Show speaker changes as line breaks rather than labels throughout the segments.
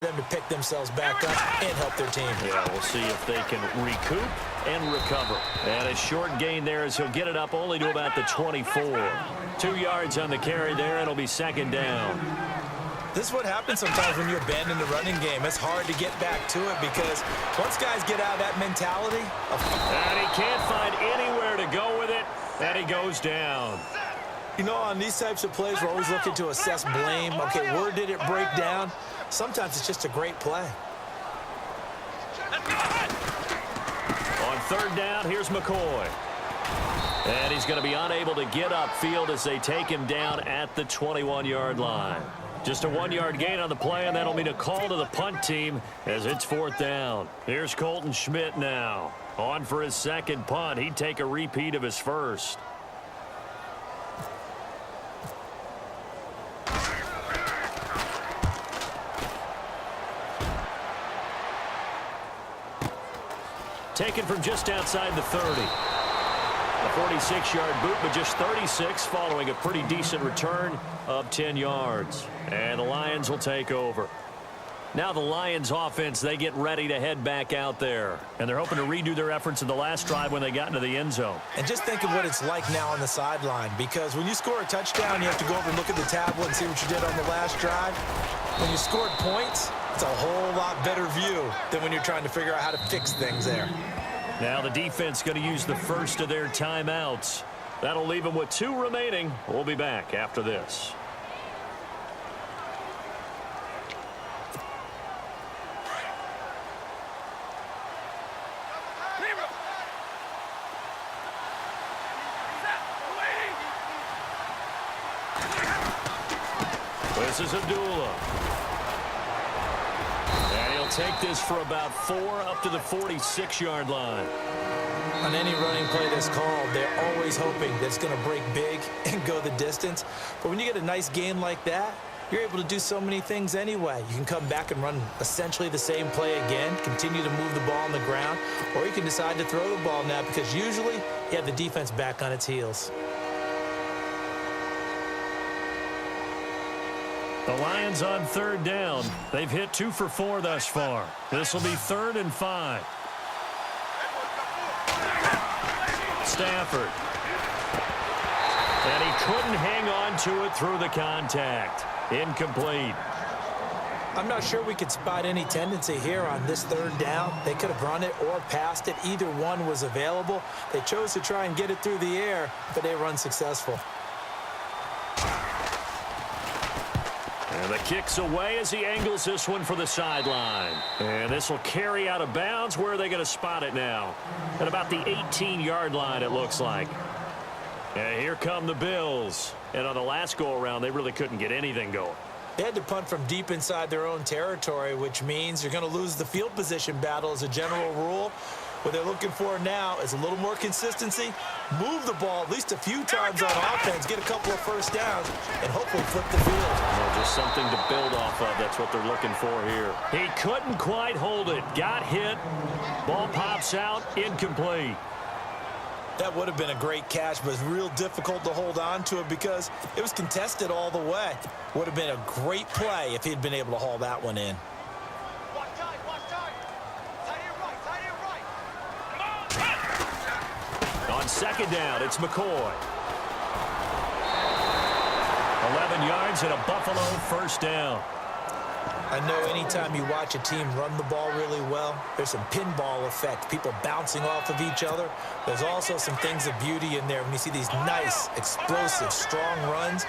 them to pick themselves back up and help their team.
Yeah, we'll see if they can recoup and recover. And a short gain there as he'll get it up only to about the 24. 2 yards on the carry there. It'll be second down.
This is what happens sometimes when you abandon the running game. It's hard to get back to it because once guys get out of that mentality.
And he can't find anywhere to go with it. And he goes down.
You know, on these types of plays, we're always looking to assess blame. Okay, where did it break down? Sometimes it's just a great play.
On third down, here's McCoy. And he's going to be unable to get upfield as they take him down at the 21-yard line. Just a 1-yard gain on the play, and that'll mean a call to the punt team as it's fourth down. Here's Colton Schmidt now. On for his second punt. He'd take a repeat of his first. Taken from just outside the 30. A 46-yard boot, but just 36 following a pretty decent return of 10 yards. And the Lions will take over. Now the Lions offense, they get ready to head back out there. And they're hoping to redo their efforts in the last drive when they got into the end zone.
And just think of what it's like now on the sideline, because when you score a touchdown, you have to go over and look at the tablet and see what you did on the last drive. When you scored points, it's a whole lot better view than when you're trying to figure out how to fix things there.
Now the defense going to use the first of their timeouts. That'll leave them with 2 remaining. We'll be back after this. This is Abdullah. And he'll take this for about 4 up to the 46-yard line.
On any running play that's called, they're always hoping that it's going to break big and go the distance. But when you get a nice gain like that, you're able to do so many things anyway. You can come back and run essentially the same play again, continue to move the ball on the ground, or you can decide to throw the ball now because usually you have the defense back on its heels.
The Lions on third down. They've hit 2 for 4 thus far. This will be 3rd and 5. Stafford. And he couldn't hang on to it through the contact. Incomplete.
I'm not sure we could spot any tendency here on this third down. They could have run it or passed it. Either one was available. They chose to try and get it through the air, but they were unsuccessful.
And the kick's away as he angles this one for the sideline. And this will carry out of bounds. Where are they going to spot it now? At about the 18-yard line, it looks like. And here come the Bills. And on the last go-around, they really couldn't get anything going.
They had to punt from deep inside their own territory, which means you're going to lose the field position battle as a general rule. What they're looking for now is a little more consistency, move the ball at least a few times on offense, get a couple of first downs, and hopefully flip the field.
Well, just something to build off of. That's what they're looking for here. He couldn't quite hold it. Got hit. Ball pops out. Incomplete.
That would have been a great catch, but it's real difficult to hold on to it because it was contested all the way. Would have been a great play if he'd been able to haul that one in.
On second down, it's McCoy. 11 yards and a Buffalo first down.
I know anytime you watch a team run the ball really well, there's some pinball effect, people bouncing off of each other. There's also some things of beauty in there when you see these nice, explosive, strong runs.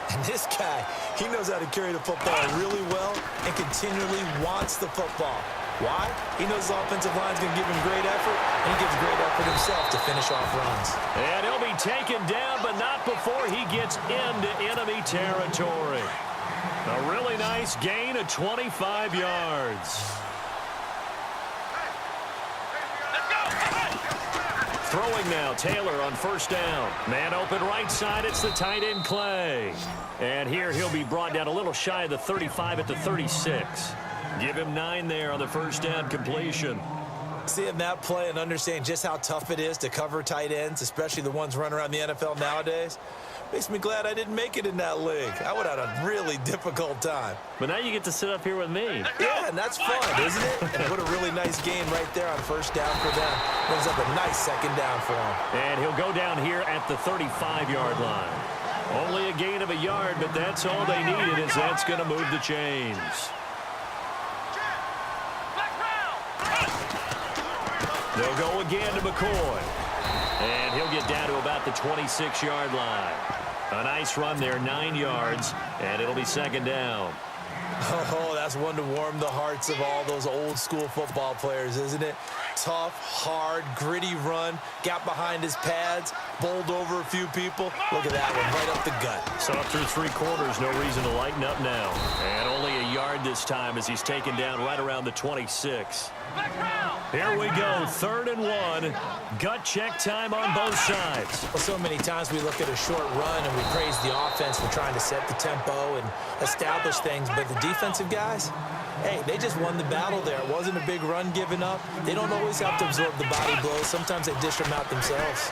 And this guy, he knows how to carry the football really well and continually wants the football. Why? He knows his offensive line's going to give him great effort, and he gives great effort himself to finish off runs.
And he'll be taken down, but not before he gets into enemy territory. A really nice gain of 25 yards. Throwing now, Taylor on first down. Man open right side, it's the tight end Clay. And here he'll be brought down a little shy of the 35 at the 36. Give him 9 there on the first down completion.
Seeing that play and understanding just how tough it is to cover tight ends, especially the ones running around the NFL nowadays. Makes me glad I didn't make it in that league. I would have had a really difficult time.
But now you get to sit up here with me.
Yeah, and that's fun, isn't it? And what a really nice game right there on first down for them. Brings up a nice second down for him.
And he'll go down here at the 35-yard line. Only a gain of a yard, but that's all they needed, as that's going to move the chains. They'll go again to McCoy. And he'll get down to about the 26-yard line. A nice run there, 9 yards, and it'll be second down.
Oh, that's one to warm the hearts of all those old-school football players, isn't it? Tough, hard, gritty run, got behind his pads, bowled over a few people. Look at that one, right up the gut.
So up through 3 quarters, no reason to lighten up now. And only a yard this time as he's taken down right around the 26. Here we go, 3rd and 1. Gut check time on both sides.
Well, so many times we look at a short run and we praise the offense for trying to set the tempo and establish things, but the defensive guys, hey, they just won the battle there. It wasn't a big run given up. They don't always have to absorb the body blows. Sometimes they dish them out themselves.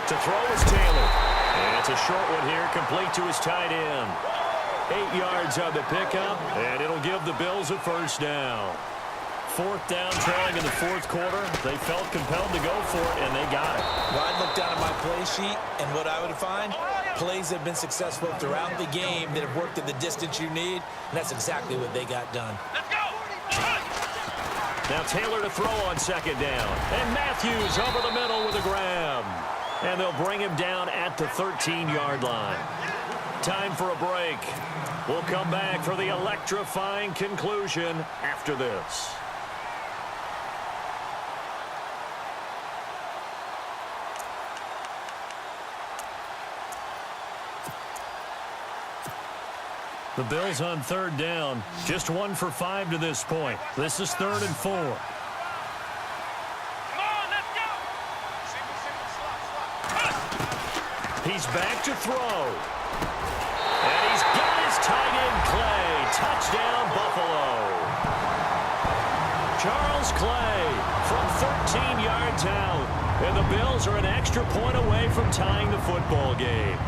To throw is Taylor. And it's a short one here, complete to his tight end. 8 yards on the pickup, and it'll give the Bills a first down. 4th down, trailing in the 4th quarter. They felt compelled to go for it, and they got it.
Well, I'd look down at my play sheet, and what I would find, plays that have been successful throughout the game that have worked at the distance you need, and that's exactly what they got done.
Let's go!
Now Taylor to throw on 2nd down. And Matthews over the middle with a grab. And they'll bring him down at the 13-yard line. Time for a break. We'll come back for the electrifying conclusion after this. The Bills on 3rd down. Just 1 for 5 to this point. This is 3rd and 4.
Come on, let's go!
He's back to throw. And he's got his tight end Clay. Touchdown, Buffalo. Charles Clay from 13 yards out. And the Bills are an extra point away from tying the football game.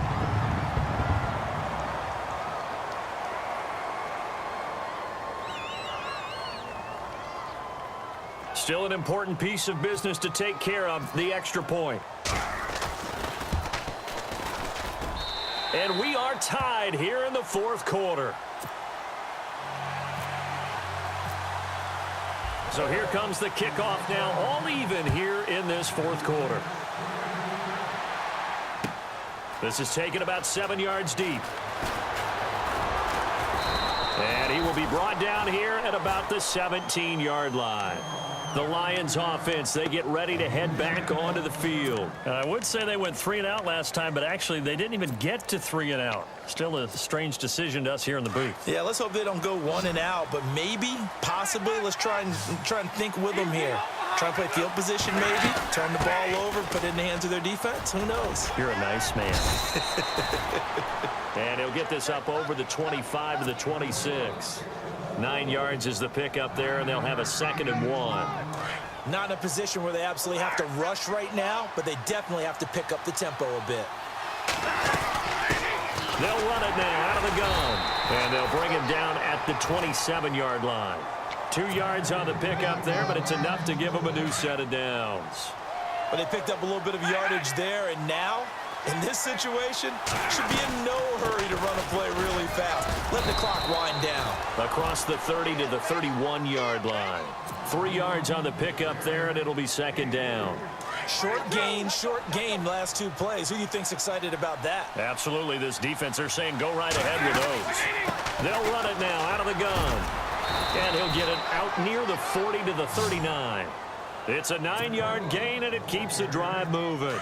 Still an important piece of business to take care of, the extra point. And we are tied here in the 4th quarter. So here comes the kickoff now, all even here in this 4th quarter. This is taken about 7 yards deep. And he will be brought down here at about the 17-yard line. The Lions offense, they get ready to head back onto the field. And I would say they went 3 and out last time, but actually they didn't even get to 3 and out. Still a strange decision to us here in the booth.
Yeah, let's hope they don't go 1 and out, but maybe, possibly, let's try and think with them here. Try and play field position maybe, turn the ball over, put it in the hands of their defense. Who knows?
You're a nice man. And he'll get this up over the 25 to the 26. 9 yards is the pickup there, and they'll have a 2nd and 1.
Not in a position where they absolutely have to rush right now, but they definitely have to pick up the tempo a bit.
They'll run it now out of the gun, and they'll bring him down at the 27-yard line. 2 yards on the pickup there, but it's enough to give him a new set of downs.
But they picked up a little bit of yardage there, and now, in this situation, should be in no hurry to run a play really fast. Let the clock wind down.
Across the 30 to the 31-yard line. 3 yards on the pickup there, and it'll be 2nd down.
Short gain last 2 plays. Who do you think's excited about that?
Absolutely, this defense, they're saying go right ahead with those. They'll run it now out of the gun. And he'll get it out near the 40 to the 39. It's a 9-yard gain, and it keeps the drive moving.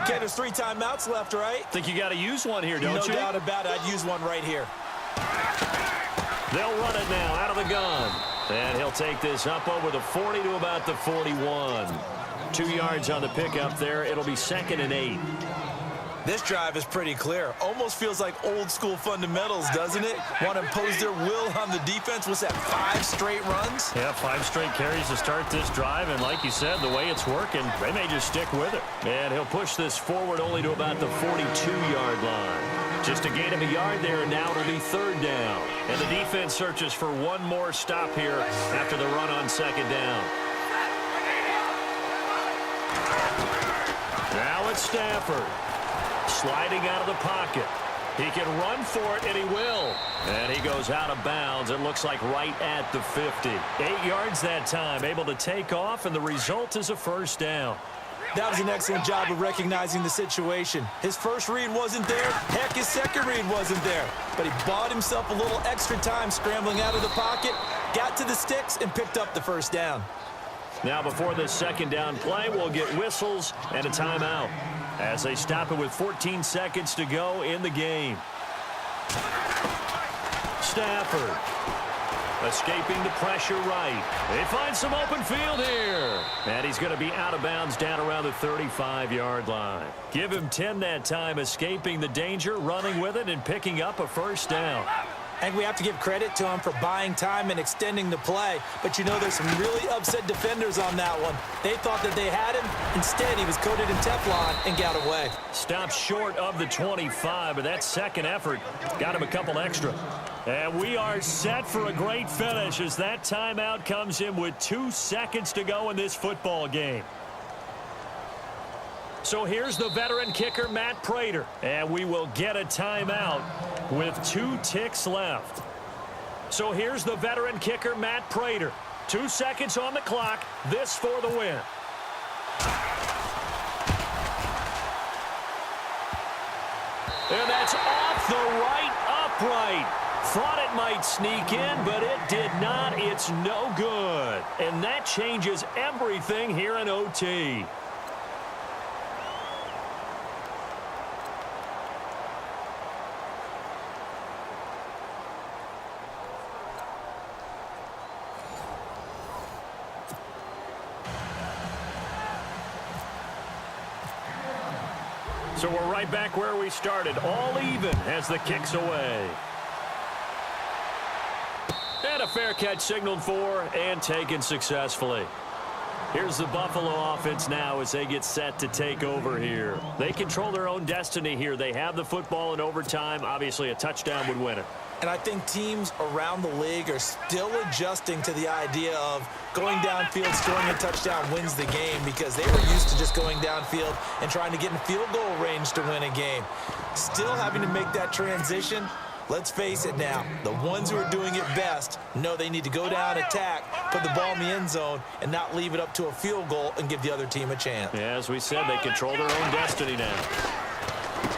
Okay, there's 3 timeouts left, right?
Think you got to use one here, don't you?
No doubt about it. I'd use one right here.
They'll run it now out of the gun. And he'll take this up over the 40 to about the 41. 2 yards on the pickup there. It'll be 2nd and 8.
This drive is pretty clear. Almost feels like old school fundamentals, doesn't it? Want to impose their will on the defense. What's that, 5 straight runs?
Yeah, 5 straight carries to start this drive. And like you said, the way it's working, they may just stick with it. And he'll push this forward only to about the 42-yard line. Just a gain of a yard there, and now it'll be 3rd down. And the defense searches for one more stop here after the run on 2nd down. Now it's Stafford. Sliding out of the pocket. He can run for it, and he will. And he goes out of bounds. It looks like right at the 50. 8 yards that time, able to take off, and the result is a 1st down.
That was an excellent job of recognizing the situation. His first read wasn't there. Heck, his second read wasn't there. But he bought himself a little extra time scrambling out of the pocket, got to the sticks, and picked up the 1st down.
Now before this 2nd down play, we'll get whistles and a timeout as they stop it with 14 seconds to go in the game. Stafford escaping the pressure right. They find some open field here. And he's going to be out of bounds down around the 35-yard line. Give him 10 that time, escaping the danger, running with it, and picking up a 1st down.
I think we have to give credit to him for buying time and extending the play. But, you know, there's some really upset defenders on that one. They thought that they had him. Instead, he was coated in Teflon and got away.
Stopped short of the 25, but that second effort got him a couple extra. And we are set for a great finish as that timeout comes in with 2 seconds to go in this football game. So here's the veteran kicker, Matt Prater. And we will get a timeout with 2 ticks left. So here's the veteran kicker, Matt Prater. 2 seconds on the clock. This for the win. And that's off the right upright. Thought it might sneak in, but it did not. It's no good. And that changes everything here in OT. So we're right back where we started, all even as the kick's away. And a fair catch signaled for and taken successfully. Here's the Buffalo offense now as they get set to take over here. They control their own destiny here. They have the football in overtime. Obviously, a touchdown would win it.
And I think teams around the league are still adjusting to the idea of going downfield, scoring a touchdown wins the game, because they were used to just going downfield and trying to get in field goal range to win a game. Still having to make that transition. Let's face it now, the ones who are doing it best know they need to go down, attack, put the ball in the end zone, and not leave it up to a field goal and give the other team a chance.
Yeah, as we said, they control their own destiny now.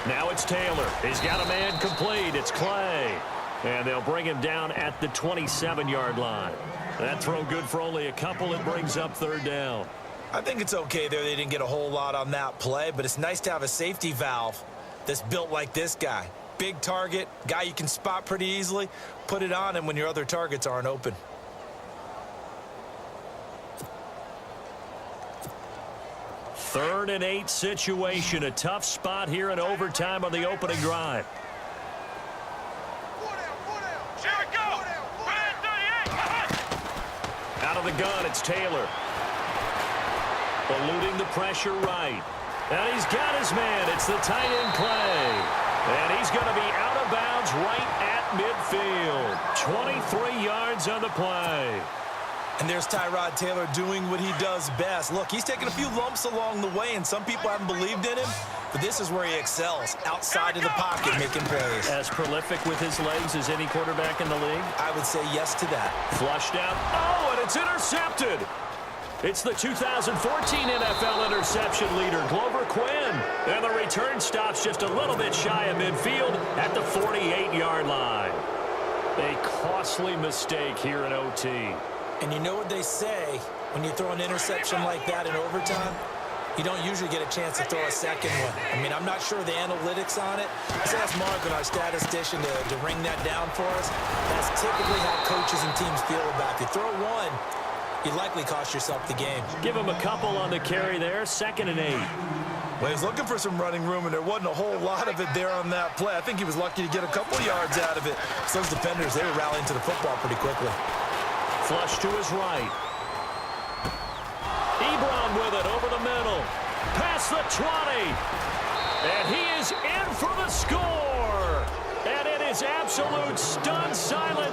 Now it's Taylor. He's got a man complete. It's Clay. And they'll bring him down at the 27-yard line. That throw good for only a couple. It brings up 3rd down.
I think it's okay there. They didn't get a whole lot on that play, but it's nice to have a safety valve that's built like this guy. Big target, guy you can spot pretty easily. Put it on him when your other targets aren't open.
Third and 8 situation. A tough spot here in overtime on the opening drive. Out of the gun, it's Taylor. Eluding the pressure right. And he's got his man. It's the tight end Clay. And he's going to be out of bounds right at midfield. 23 yards on the play.
And there's Tyrod Taylor doing what he does best. Look, he's taken a few lumps along the way, and some people haven't believed in him. But this is where he excels, outside of the pocket, making plays.
As prolific with his legs as any quarterback in the league?
I would say yes to that.
Flushed out. Oh, and it's intercepted. It's the 2014 NFL interception leader, Glover Quinn. And the return stops just a little bit shy of midfield at the 48-yard line. A costly mistake here in OT.
And you know what they say, when you throw an interception like that in overtime, you don't usually get a chance to throw a second one. I mean, I'm not sure the analytics on it. Let's ask Marvin, our statistician, to ring that down for us. That's typically how coaches and teams feel about it. If you throw one, you likely cost yourself the game.
Give him a couple on the carry there. 2nd and 8.
Well, he's looking for some running room, and there wasn't a whole lot of it there on that play. I think he was lucky to get a couple yards out of it. So those defenders, they were rallying to the football pretty quickly.
Flush to his right. Ebron with it over the middle. Past the 20. And he is in for the score. And it is absolute stun silence.